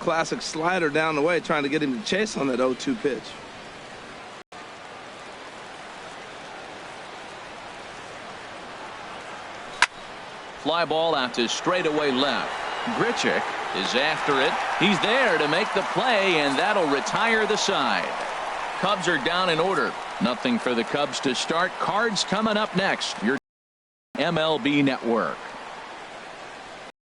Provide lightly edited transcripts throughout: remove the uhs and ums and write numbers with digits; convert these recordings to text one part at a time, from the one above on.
classic slider down the way, trying to get him to chase on that 0-2 pitch. Fly ball out to straightaway left. Grichuk is after it. He's there to make the play, and that'll retire the side. Cubs are down in order. Nothing for the Cubs to start. Cards coming up next. Your MLB Network.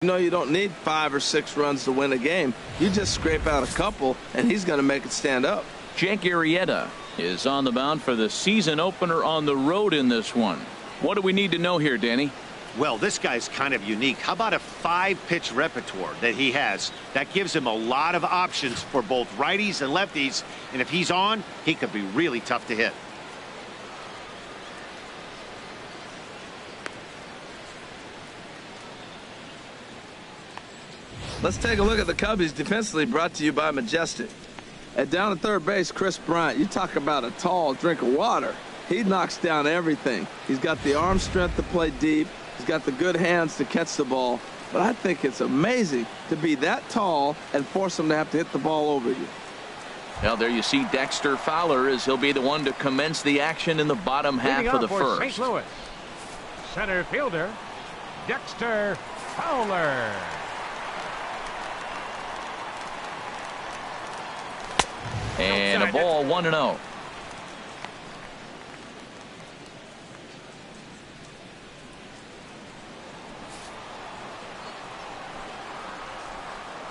You know, you don't need 5 or 6 runs to win a game. You just scrape out a couple, and he's going to make it stand up. Jake Arrieta is on the mound for the season opener on the road in this one. What do we need to know here, Danny? Well, this guy's kind of unique. How about a 5-pitch repertoire that he has? That gives him a lot of options for both righties and lefties. And if he's on, he could be really tough to hit. Let's take a look at the Cubbies defensively, brought to you by Majestic. At down at third base, Chris Bryant, you talk about a tall drink of water. He knocks down everything. He's got the arm strength to play deep. He's got the good hands to catch the ball. But I think it's amazing to be that tall and force him to have to hit the ball over you. Well, there you see Dexter Fowler, as he'll be the one to commence the action in the bottom half of the first. St. Louis, center fielder Dexter Fowler. And a ball, 1-0.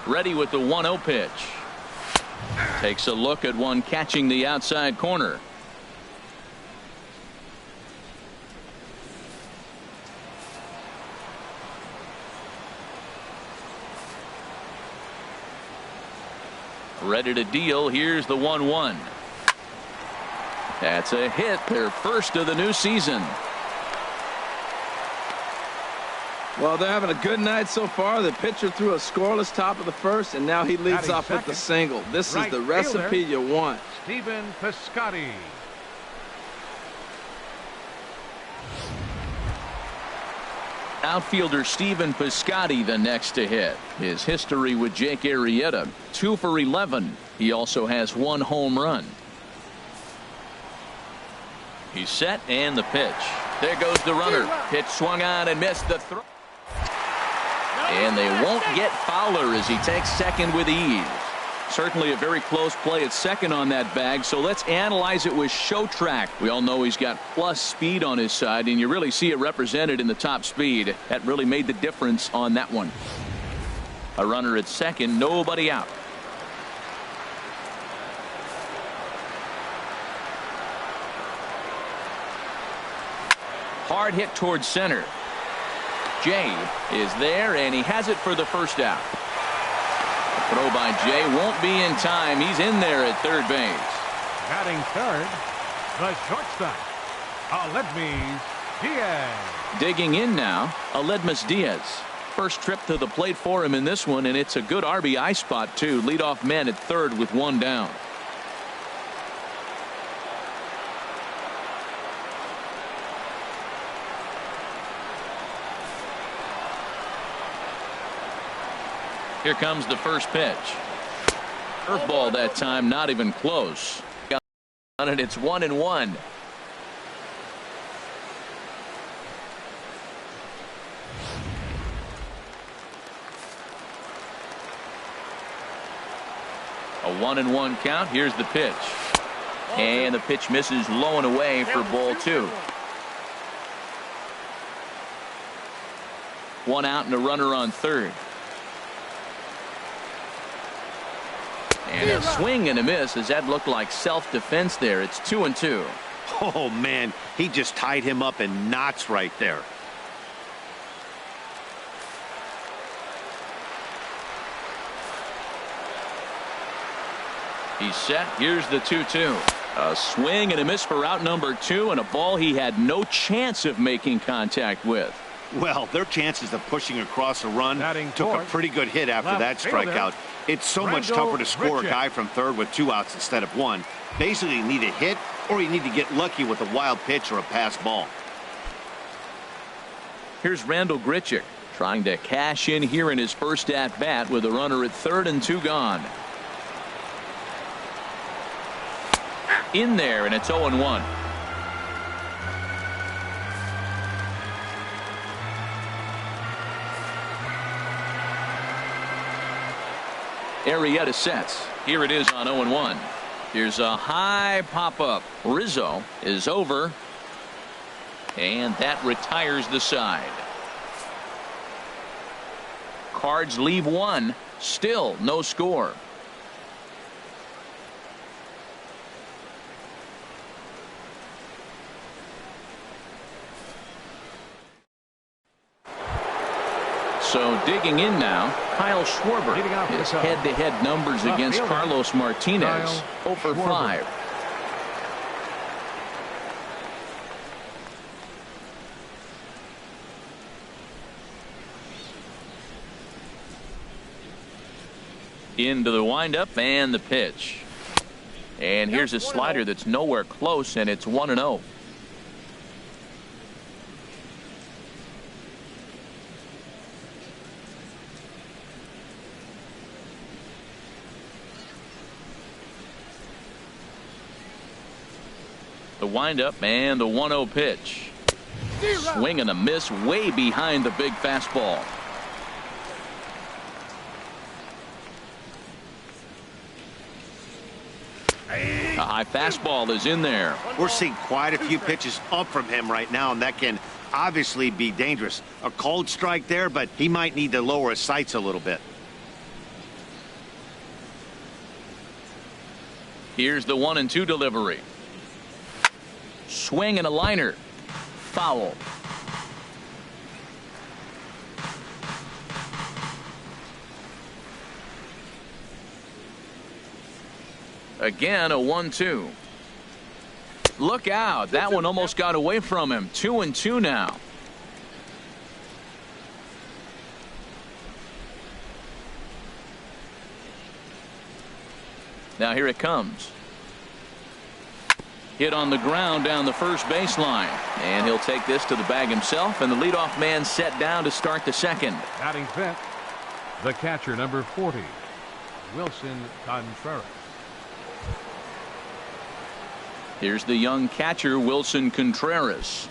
Ready with the 1-0 pitch. Takes a look at one catching the outside corner. Ready to deal. Here's the 1-1. That's a hit, their first of the new season. Well, they're having a good night so far. The pitcher threw a scoreless top of the first, and now he leads off with the single. This is the recipe you want. Stephen Piscotty. Outfielder Stephen Piscotty the next to hit. His history with Jake Arrieta, 2 for 11. He also has 1 home run. He's set, and the pitch. There goes the runner. Pitch swung on and missed the throw. And they won't get Fowler as he takes second with ease. Certainly a very close play at second on that bag, so let's analyze it with show track. We all know he's got plus speed on his side, and you really see it represented in the top speed. That really made the difference on that one. A runner at second, nobody out. Hard hit towards center. Jay is there, and he has it for the first out. The throw by Jay won't be in time. He's in there at third base. Batting third, the shortstop, Aledmys Diaz. Digging in now, Aledmys Diaz. First trip to the plate for him in this one, and it's a good RBI spot, too. Leadoff man at third with 1 down. Here comes the first pitch. Curveball that time, not even close. And it's 1-1. A 1-1 count. Here's the pitch. And the pitch misses low and away for ball 2. 1 out and a runner on third. And a swing and a miss, as that looked like self-defense there. It's 2-2. Oh, man, he just tied him up in knots right there. He's set. Here's the 2-2. A swing and a miss for out number 2, and a ball he had no chance of making contact with. Well, their chances of pushing across a run took a pretty good hit after that strikeout. It's so much tougher to score a guy from third with 2 outs instead of 1. Basically, you need a hit, or you need to get lucky with a wild pitch or a pass ball. Here's Randall Grichuk. Trying to cash in here in his first at bat with a runner at third and 2 gone. In there, and it's 0-1. Arrieta sets. Here it is on 0-1. Here's a high pop-up. Rizzo is over, and that retires the side. Cards leave one. Still no score. So digging in now, Kyle Schwarber. His head-to-head numbers against Carlos Martinez. 0 for 5. Into the windup and the pitch. And here's a slider that's nowhere close, and it's 1-0. The windup and the 1-0 pitch. Swing and a miss way behind the big fastball. A high fastball is in there. We're seeing quite a few pitches up from him right now, and that can obviously be dangerous. A cold strike there, but he might need to lower his sights a little bit. Here's the 1-2 delivery. Swing and a liner. Foul. Again, a 1-2. Look out. That one almost got away from him. 2-2 now. Now here it comes. Hit on the ground down the first baseline. And he'll take this to the bag himself, and the leadoff man set down to start the second. Batting fifth, the catcher, number 40, Wilson Contreras. Here's the young catcher, Wilson Contreras.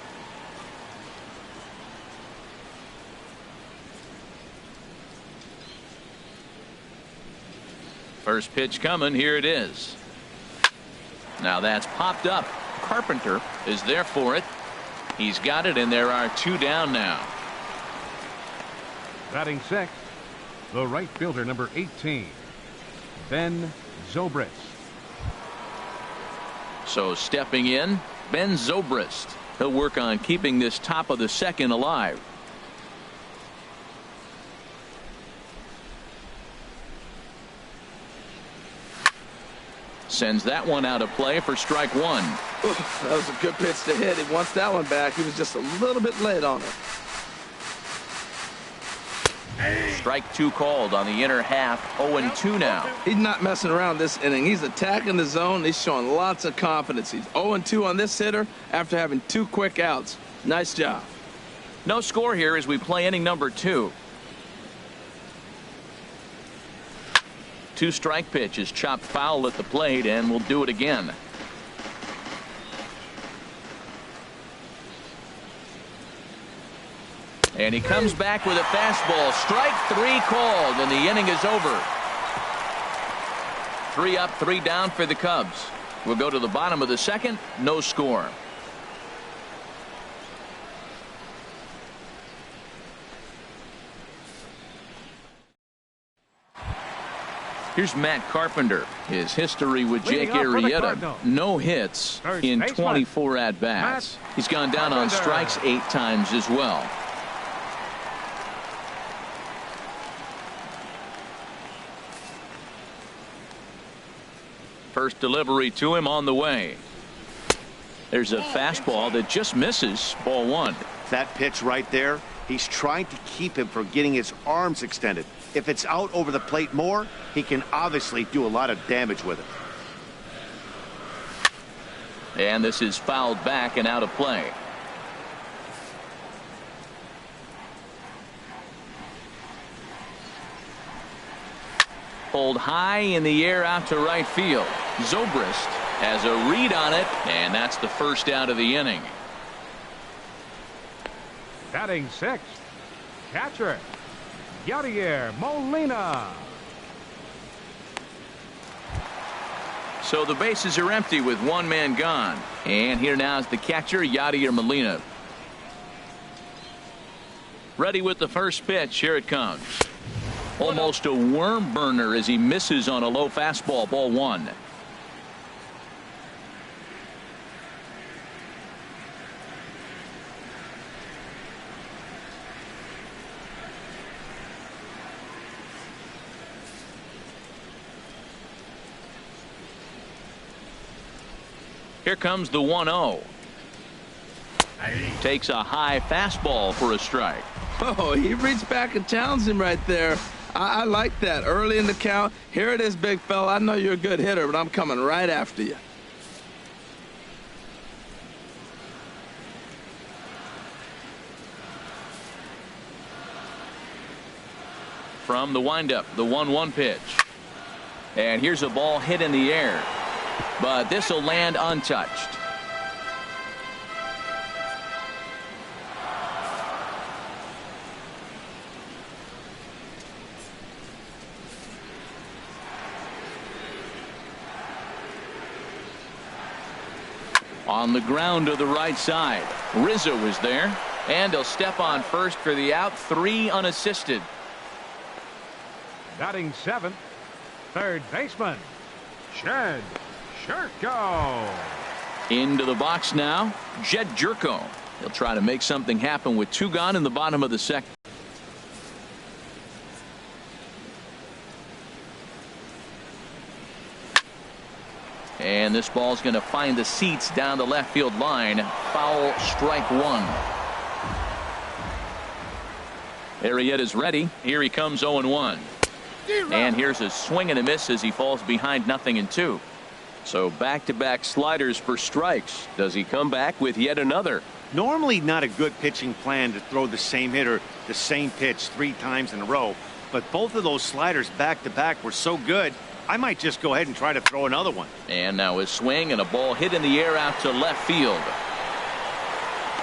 First pitch coming. Here it is. Now that's popped up. Carpenter is there for it. He's got it, and there are 2 down now. Batting sixth, the right fielder, number 18, Ben Zobrist. So stepping in, Ben Zobrist. He'll work on keeping this top of the second alive. Sends that one out of play for strike 1. Oof, that was a good pitch to hit. He wants that one back. He was just a little bit late on it. Strike 2 called on the inner half. 0-2 now. He's not messing around this inning. He's attacking the zone. He's showing lots of confidence. He's 0-2 on this hitter after having 2 quick outs. Nice job. No score here as we play inning number 2. 2-strike pitch is chopped foul at the plate, and we'll do it again. And he comes back with a fastball. Strike 3 called, and the inning is over. 3 up, 3 down for the Cubs. We'll go to the bottom of the second. No score. Here's Matt Carpenter. His history with Jake Arrieta. No hits in 24 at-bats. He's gone down on strikes 8 times as well. First delivery to him on the way. There's a fastball that just misses. Ball 1. That pitch right there, he's trying to keep him from getting his arms extended. If it's out over the plate more, he can obviously do a lot of damage with it. And this is fouled back and out of play. pulled high in the air out to right field. Zobrist has a read on it, and that's the first out of the inning. Batting sixth, catcher, Yadier Molina. So the bases are empty with one man gone. And here now is the catcher, Yadier Molina. Ready with the first pitch. Here it comes. Almost a worm burner as he misses on a low fastball. Ball one. Here comes the 1-0. Takes a high fastball for a strike. Oh, he reached back and challenged him right there. I like that. Early in the count. Here it is, big fella. I know you're a good hitter, but I'm coming right after you. From the windup, the 1-1 pitch. And here's a ball hit in the air. But this will land untouched. On the ground to the right side. Rizzo is there. And he'll step on first for the out. 3 unassisted. Batting seventh, third baseman, Jed Jerko. Into the box now, Jed Jerko. He'll try to make something happen with 2 gone in the bottom of the second. And this ball's going to find the seats down the left field line. Foul, strike 1. Arrieta's ready. Here he comes 0-1. And here's a swing and a miss as he falls behind 0-2. So back-to-back sliders for strikes. Does he come back with yet another? Normally not a good pitching plan to throw the same hitter the same pitch 3 times in a row. But both of those sliders back-to-back were so good, I might just go ahead and try to throw another one. And now a swing and a ball hit in the air out to left field.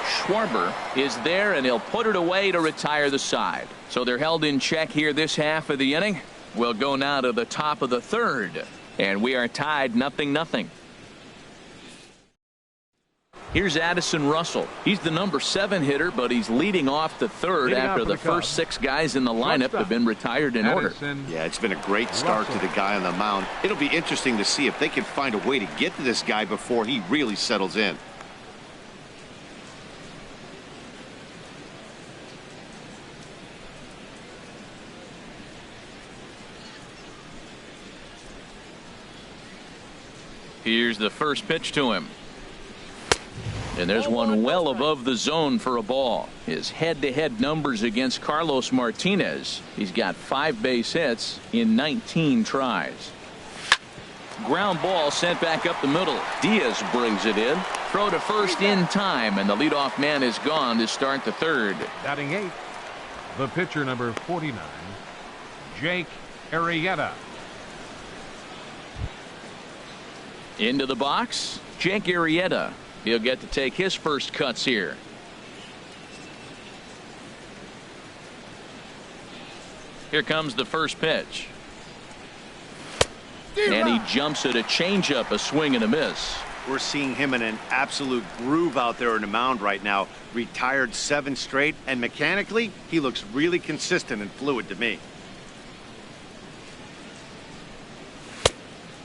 Schwarber is there, and he'll put it away to retire the side. So they're held in check here this half of the inning. We'll go now to the top of the third, and we are tied 0-0. Here's Addison Russell. He's the number 7 hitter, but he's leading off the third after the first 6 guys in the lineup have been retired in order. Yeah, it's been a great start to the guy on the mound. It'll be interesting to see if they can find a way to get to this guy before he really settles in. Here's the first pitch to him. And there's one well above the zone for a ball. His head-to-head numbers against Carlos Martinez. He's got 5 base hits in 19 tries. Ground ball sent back up the middle. Diaz brings it in. Throw to first in time, and the leadoff man is gone to start the third. Batting 8th, the pitcher number 49, Jake Arrieta. Into the box, Jake Arrieta. He'll get to take his first cuts here. Here comes the first pitch. And he jumps at a changeup, a swing and a miss. We're seeing him in an absolute groove out there in the mound right now. Retired 7 straight, and mechanically, he looks really consistent and fluid to me.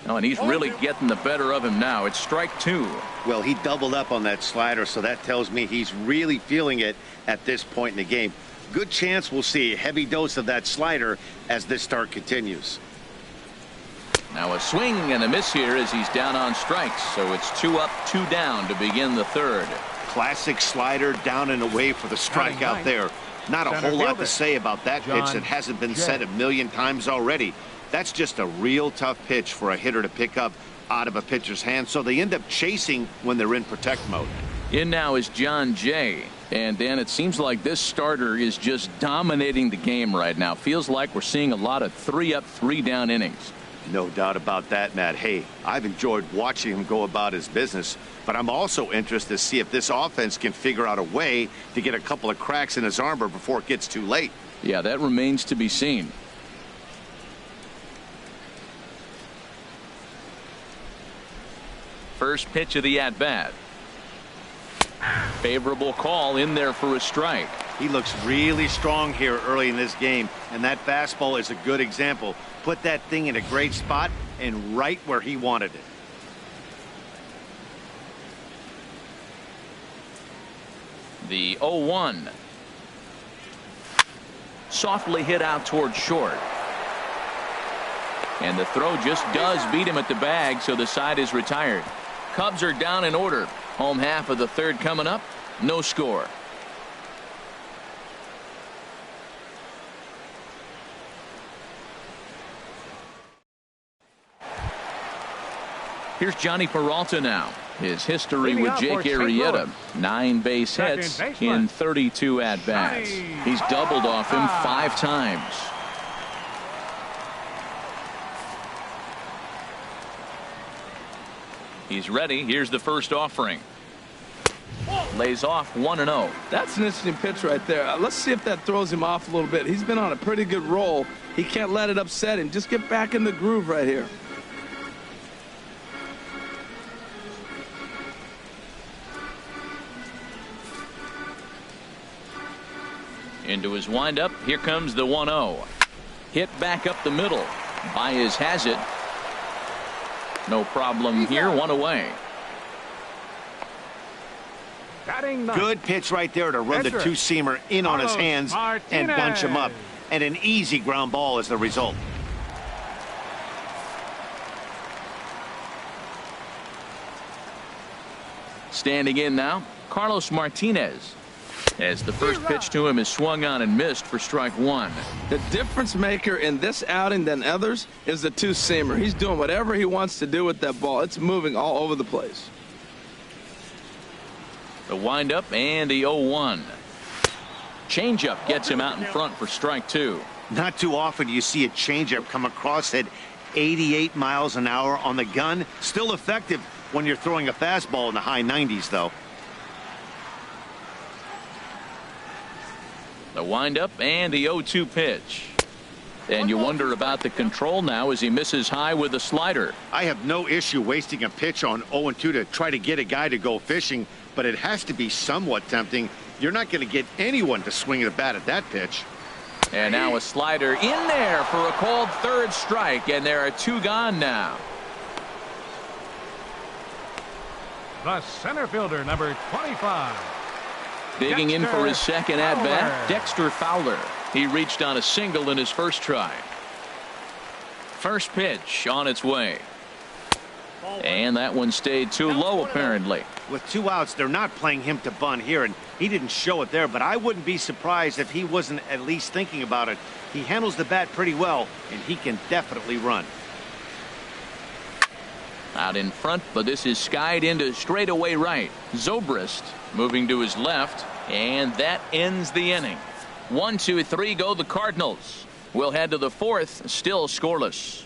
Oh, and he's really getting the better of him now. It's strike 2. Well, he doubled up on that slider, so that tells me he's really feeling it at this point in the game. Good chance we'll see a heavy dose of that slider as this start continues. Now a swing and a miss here as he's down on strikes. So it's 2 up, 2 down to begin the third. Classic slider down and away for the strikeout there. Not a whole lot to say about that pitch that hasn't been said a million times already. That's just a real tough pitch for a hitter to pick up out of a pitcher's hand, so they end up chasing when they're in protect mode. In now is John Jay. And Dan, it seems like this starter is just dominating the game right now. Feels like we're seeing a lot of 3-up, 3-down innings. No doubt about that, Matt. Hey, I've enjoyed watching him go about his business, but I'm also interested to see if this offense can figure out a way to get a couple of cracks in his armor before it gets too late. Yeah, that remains to be seen. First pitch of the at-bat. Favorable call in there for a strike. He looks really strong here early in this game, and that fastball is a good example. Put that thing in a great spot and right where he wanted it. The 0-1. Softly hit out toward short. And the throw just does beat him at the bag, so the side is retired. Cubs are down in order. Home half of the third coming up. No score. Here's Johnny Peralta now. His history with Jake Arrieta. 9 base hits in 32 at-bats. He's doubled off him 5 times. He's ready. Here's the first offering. Lays off 1-0. That's an interesting pitch right there. Let's see if that throws him off a little bit. He's been on a pretty good roll. He can't let it upset him. Just get back in the groove right here. Into his windup. Here comes the 1-0. Hit back up the middle. Baez has it. No problem here. 1 away. Good pitch right there to run the two-seamer in on his hands and bunch him up. And an easy ground ball as the result. Standing in now, Carlos Martinez. As the first pitch to him is swung on and missed for strike 1. The difference maker in this outing than others is the two-seamer. He's doing whatever he wants to do with that ball. It's moving all over the place. The windup and the 0-1. Changeup gets him out in front for strike 2. Not too often do you see a changeup come across at 88 miles an hour on the gun. Still effective when you're throwing a fastball in the high 90s, though. The windup and the 0-2 pitch. And you wonder about the control now as he misses high with a slider. I have no issue wasting a pitch on 0-2 to try to get a guy to go fishing, but it has to be somewhat tempting. You're not going to get anyone to swing the bat at that pitch. And now a slider in there for a called third strike, and there are 2 gone now. The center fielder, number 25. Digging in for his second at-bat, Dexter Fowler. He reached on a single in his first try. First pitch on its way. And that one stayed too low, apparently. With 2 outs, they're not playing him to bunt here, and he didn't show it there, but I wouldn't be surprised if he wasn't at least thinking about it. He handles the bat pretty well, and he can definitely run. Out in front, but this is skied into straightaway right. Zobrist moving to his left, and that ends the inning. 1, 2, 3 go the Cardinals. We'll head to the 4th, still scoreless.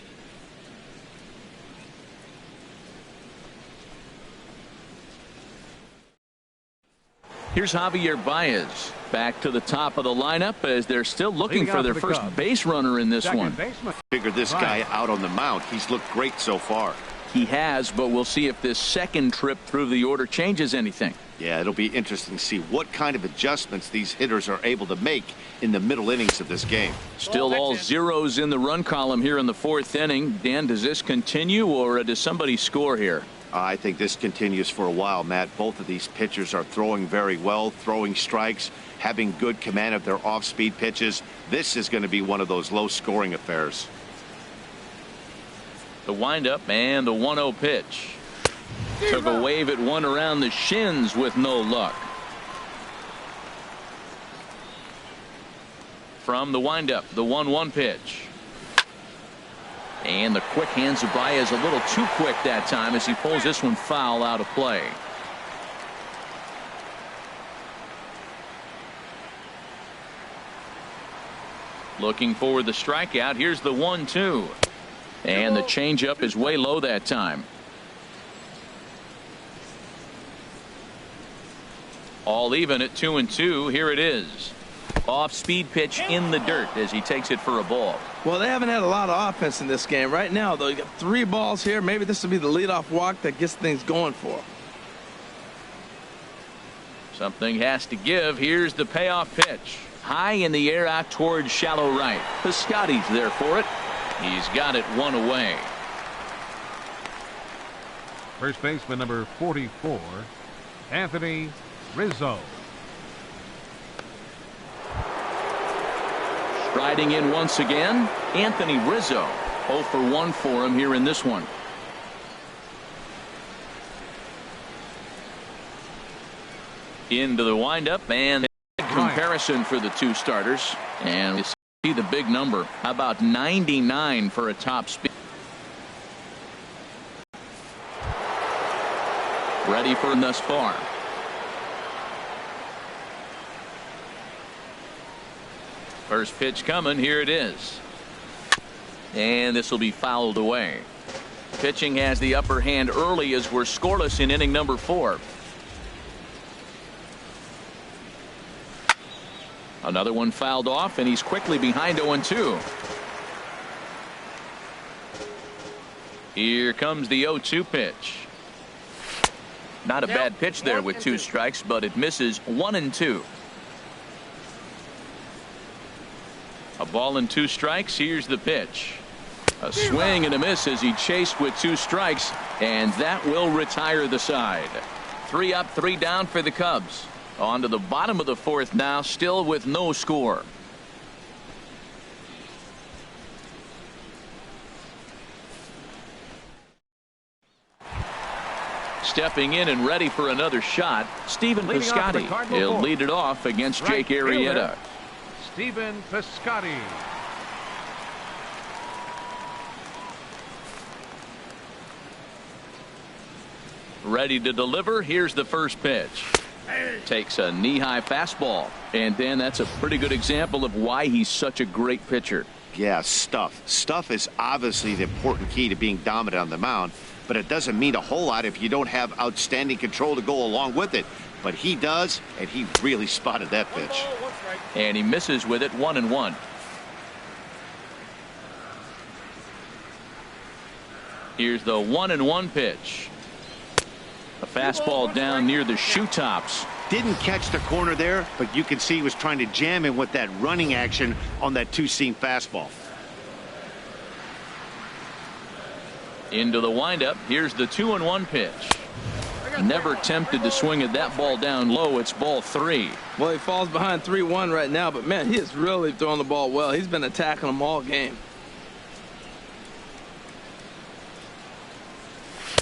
Here's Javier Baez back to the top of the lineup as they're still looking for their first base runner in this one. Figured this guy out on the mound. He's looked great so far. He has, but we'll see if this second trip through the order changes anything. Yeah, it'll be interesting to see what kind of adjustments these hitters are able to make in the middle innings of this game. Still all zeros in the run column here in the 4th inning. Dan, does this continue, or does somebody score here? I think this continues for a while, Matt. Both of these pitchers are throwing very well, throwing strikes, having good command of their off-speed pitches. This is going to be one of those low-scoring affairs. The windup and the 1-0 pitch. Took a wave at one around the shins with no luck. From the windup, the 1-1 pitch. And the quick hands of Baez a little too quick that time as he pulls this one foul out of play. Looking for the strikeout. Here's the 1-2. And the changeup is way low that time. All even at 2-2. Here it is. Off-speed pitch in the dirt as he takes it for a ball. Well, they haven't had a lot of offense in this game. Right now, though, you got 3 balls here. Maybe this will be the leadoff walk that gets things going for them. Something has to give. Here's the payoff pitch. High in the air out towards shallow right. Piscotty's there for it. He's got it 1 away. First baseman number 44, Anthony Rizzo. Striding in once again, Anthony Rizzo. 0 for 1 for him here in this one. Into the windup, and comparison for the 2 starters. And you see the big number. How about 99 for a top speed? Ready for him thus far. First pitch coming. Here it is. And this will be fouled away. Pitching has the upper hand early as we're scoreless in inning number 4. Another one fouled off, and he's quickly behind 0-2. Here comes the 0-2 pitch. Not a bad pitch there with 2 strikes, but it misses 1-2. A ball and 2 strikes. Here's the pitch. A swing and a miss as he chased with 2 strikes, and that will retire the side. 3 up, 3 down for the Cubs. On to the bottom of the 4th now, still with no score. Stepping in and ready for another shot, Stephen Piscotty. He'll lead it off against Jake Arrieta. Stephen Piscotty. Ready to deliver. Here's the first pitch. Takes a knee-high fastball. And Dan, that's a pretty good example of why he's such a great pitcher. Yeah, stuff. Stuff is obviously the important key to being dominant on the mound, but it doesn't mean a whole lot if you don't have outstanding control to go along with it. But he does, and he really spotted that pitch. And he misses with it, 1-1. Here's the 1-1 pitch. A fastball down near the shoe tops. Didn't catch the corner there, but you can see he was trying to jam him with that running action on that 2-seam fastball. Into the windup. Here's the 2-1 pitch. Never tempted to swing at that ball down low. It's ball 3. Well, he falls behind 3-1 right now, but man, he is really throwing the ball well. He's been attacking them all game.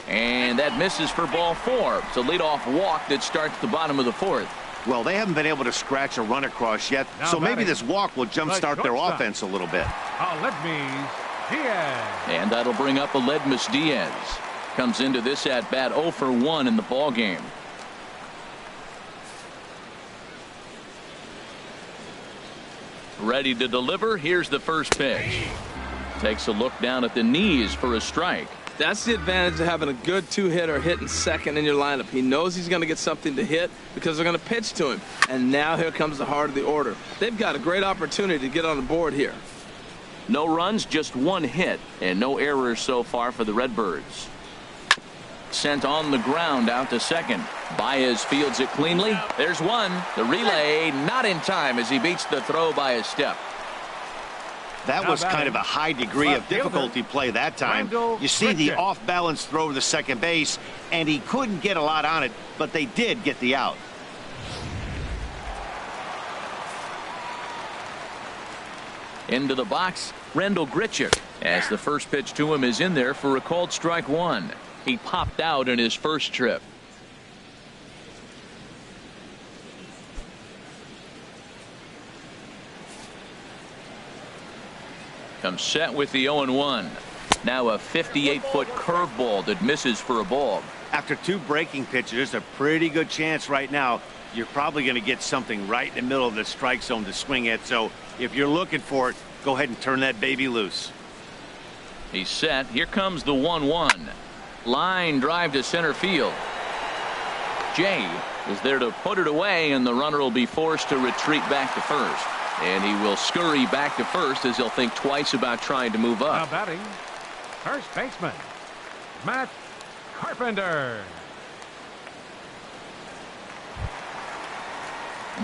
And that misses for ball 4. It's a leadoff walk that starts the bottom of the 4th. Well, they haven't been able to scratch a run across yet, so maybe this walk will jumpstart their offense a little bit. Aledmys Diaz. And that'll bring up Aledmys Diaz. Comes into this at bat 0 for 1 in the ball game. Ready to deliver. Here's the first pitch. Takes a look down at the knees for a strike. That's the advantage of having a good 2-hitter hitting second in your lineup. He knows he's going to get something to hit because they're going to pitch to him. And now here comes the heart of the order. They've got a great opportunity to get on the board here. No runs, just 1 hit, and no errors so far for the Redbirds. Sent on the ground out to second. Baez fields it cleanly. There's one. The relay not in time as he beats the throw by a step. That was kind of a high degree of difficulty play that time. You see the off-balance throw to second base, and he couldn't get a lot on it, but they did get the out. Into the box, Rendell Grichuk, as the first pitch to him is in there for a called strike 1. He popped out in his first trip. Comes set with the 0-1. Now a 58-foot curveball that misses for a ball. After 2 breaking pitches, there's a pretty good chance right now you're probably going to get something right in the middle of the strike zone to swing at. So if you're looking for it, Go ahead and turn that baby loose. He's set. Here comes the 1-1. Line drive to center field. Jay is there to put it away, and the runner will be forced to retreat back to first. And he will scurry back to first as he'll think twice about trying to move up. Now batting, first baseman, Matt Carpenter.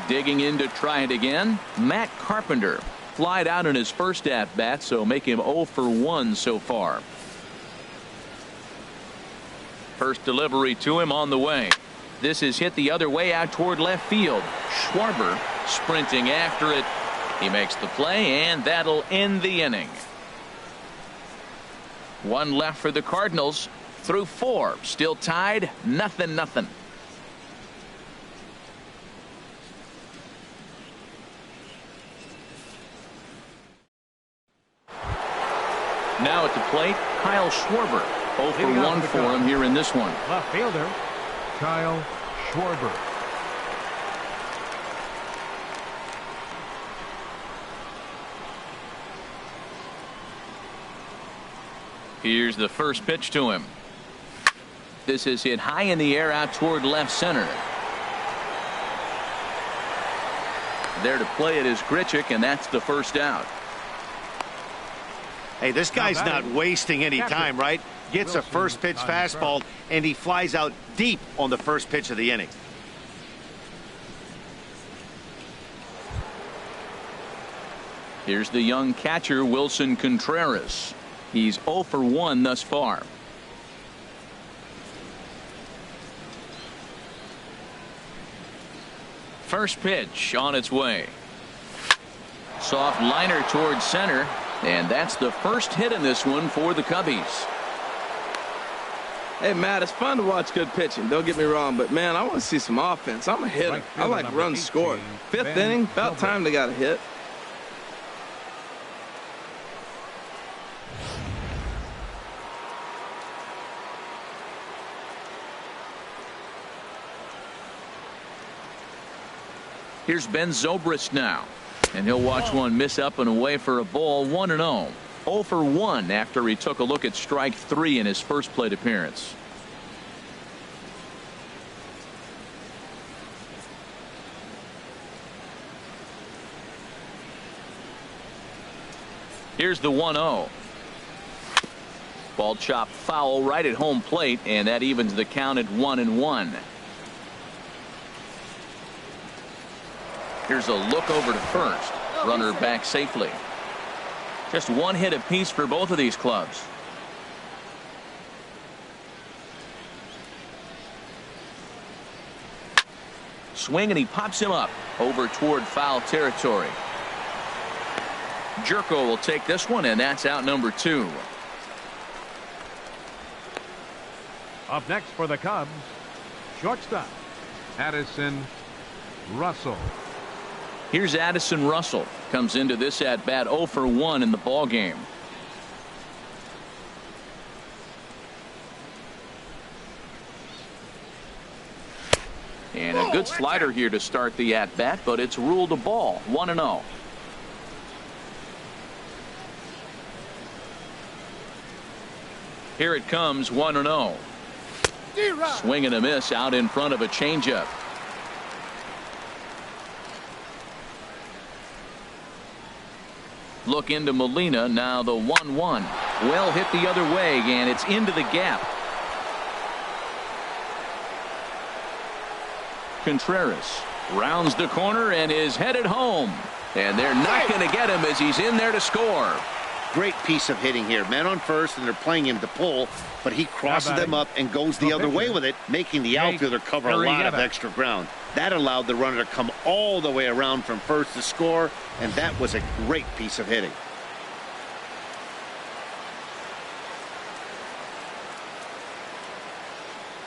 Digging in to try it again, Matt Carpenter. Flied out in his first at-bat, so make him 0 for 1 so far. First delivery to him on the way. This is hit the other way out toward left field. Schwarber sprinting after it. He makes the play, and that'll end the inning. One left for the Cardinals through 4. Still tied, 0-0. Now at the plate, Kyle Schwarber. 0 for 1 for him here in this one. Left fielder, Kyle Schwarber. Here's the first pitch to him. This is hit high in the air out toward left center. There to play it is Grichuk, and that's the first out. Hey, this guy's not wasting any time, right? Gets a first pitch fastball, and he flies out deep on the first pitch of the inning. Here's the young catcher, Wilson Contreras. He's 0 for 1 thus far. First pitch on its way. Soft liner towards center. And that's the first hit in this one for the Cubbies. Hey, Matt, it's fun to watch good pitching. Don't get me wrong, but, man, I want to see some offense. I'm a hitter. I like runs scored. 5th inning, about time they got a hit. Here's Ben Zobrist now. And he'll watch one miss up and away for a ball. 1-0. 0 for 1 after he took a look at strike 3 in his first plate appearance. Here's the 1-0. Ball chopped foul right at home plate, and that evens the count at 1-1. Here's a look over to first. Runner back safely. Just one hit apiece for both of these clubs. Swing, and he pops him up over toward foul territory. Jerko will take this one, and that's out number 2. Up next for the Cubs, shortstop, Addison Russell. Here's Addison Russell. Comes into this at bat 0 for 1 in the ball game. And a good slider here to start the at bat, but it's ruled a ball. 1-0. Here it comes, 1-0. Swing and a miss out in front of a changeup. Look into Molina. Now the 1-1. Well hit the other way, and it's into the gap. Contreras rounds the corner and is headed home. And they're not going to get him as he's in there to score. Great piece of hitting here. Man on first, and they're playing him to pull, but he crosses them up and goes the other way with it, making the outfielder cover a lot of extra ground. That allowed the runner to come all the way around from first to score, and that was a great piece of hitting.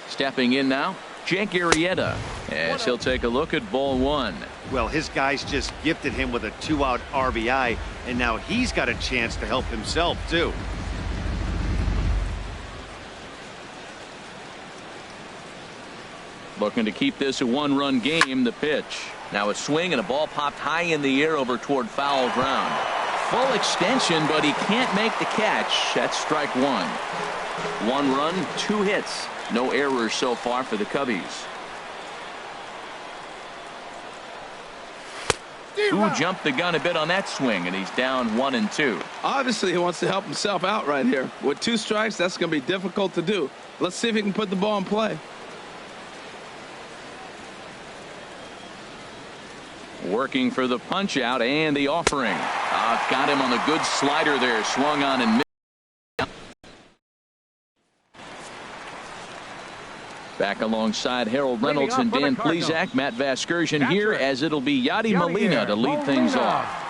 Stepping in now, Jake Arrieta, as he'll take a look at ball 1. Well, his guys just gifted him with a 2-out RBI, and now he's got a chance to help himself, too. Looking to keep this a one-run game. The pitch. Now a swing and a ball popped high in the air over toward foul ground. full extension, but he can't make the catch. That's strike one. 1 run, 2 hits. No errors so far for the Cubbies. Who jumped the gun a bit on that swing, and he's down 1-2. Obviously, he wants to help himself out right here. With 2 strikes, that's going to be difficult to do. Let's see if he can put the ball in play. Working for the punch out and the offering. Got him on the good slider there. Swung on and missed. Back alongside Harold Reynolds and Dan Plesac, Matt Vasgersian here, as it'll be Yadi Molina to lead things off.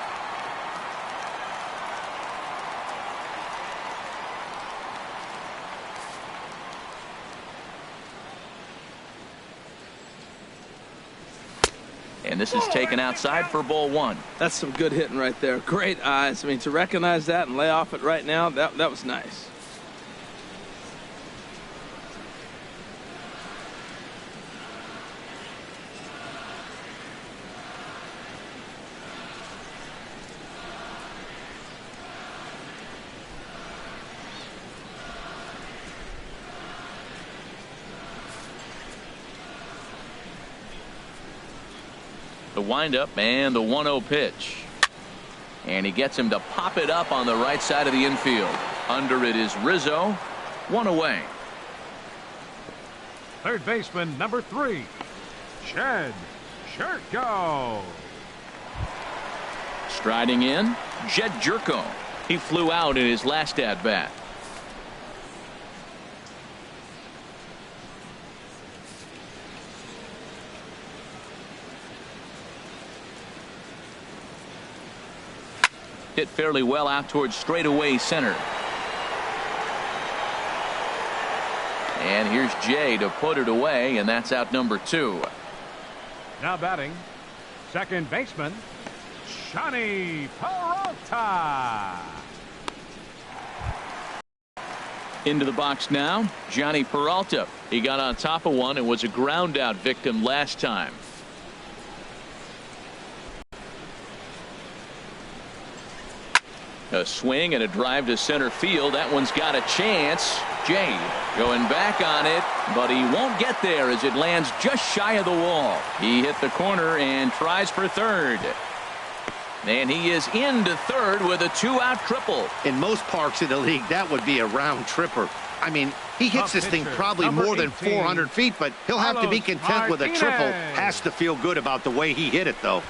And this is taken outside for ball 1. That's some good hitting right there. Great eyes. I mean, to recognize that and lay off it right now, that was nice. The windup and the 1-0 pitch. And he gets him to pop it up on the right side of the infield. Under it is Rizzo. 1 away. Third baseman, number 3, Jed Jerko. Striding in, Jed Jerko. He flew out in his last at-bat. Hit fairly well out towards straightaway center. And here's Jay to put it away, and that's out number 2. Now batting, second baseman, Johnny Peralta. Into the box now, Johnny Peralta. He got on top of one and was a ground out victim last time. A swing and a drive to center field. That one's got a chance. Jay going back on it, but he won't get there as it lands just shy of the wall. He hit the corner and tries for third. And he is into third with a 2-out triple. In most parks in the league, that would be a round tripper. I mean, he hits this thing probably more than 400 feet, but he'll have to be content with a triple. Has to feel good about the way he hit it, though.